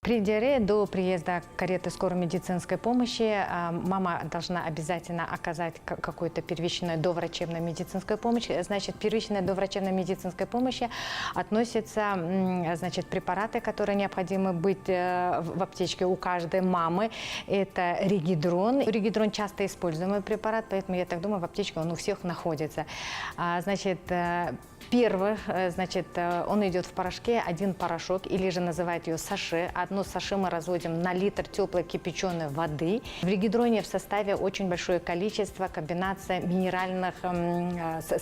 При диарее до приезда кареты скорой медицинской помощи мама должна обязательно оказать какую-то первичную доврачебную медицинскую помощь. Значит, первичная доврачебная медицинская помощь относится, значит, препараты, которые необходимы быть в аптечке у каждой мамы. Это регидрон. Регидрон часто используемый препарат, поэтому я так думаю, в аптечке он у всех находится. Значит, первый, значит, он идет в порошке, один порошок, или же называют ее саше. Одно саше мы разводим на литр теплой кипяченой воды. В регидроне в составе очень большое количество комбинация минеральных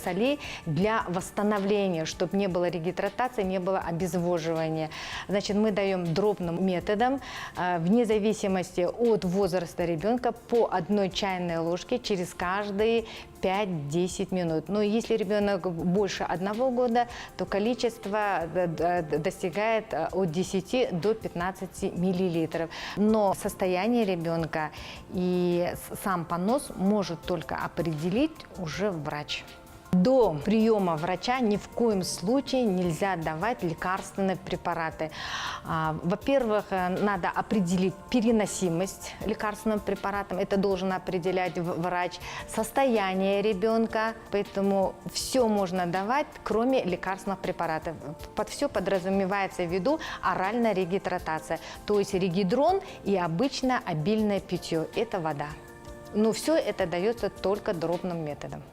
солей для восстановления, чтобы не было регидратации, не было обезвоживания. Значит, мы даем дробным методом, вне зависимости от возраста ребенка, по одной чайной ложке через каждые 5-10 минут. Но если ребенок больше 1 года, то количество достигает от 10 до 15 миллилитров. Но состояние ребенка и сам понос может только определить уже врач. До приема врача ни в коем случае нельзя давать лекарственные препараты. Во-первых, надо определить переносимость лекарственным препаратам. Это должен определять врач. Состояние ребенка. Поэтому все можно давать, кроме лекарственных препаратов. Под все подразумевается в виду оральная регидратация. То есть регидрон и обычно обильное питье. Это вода. Но все это дается только дробным методом.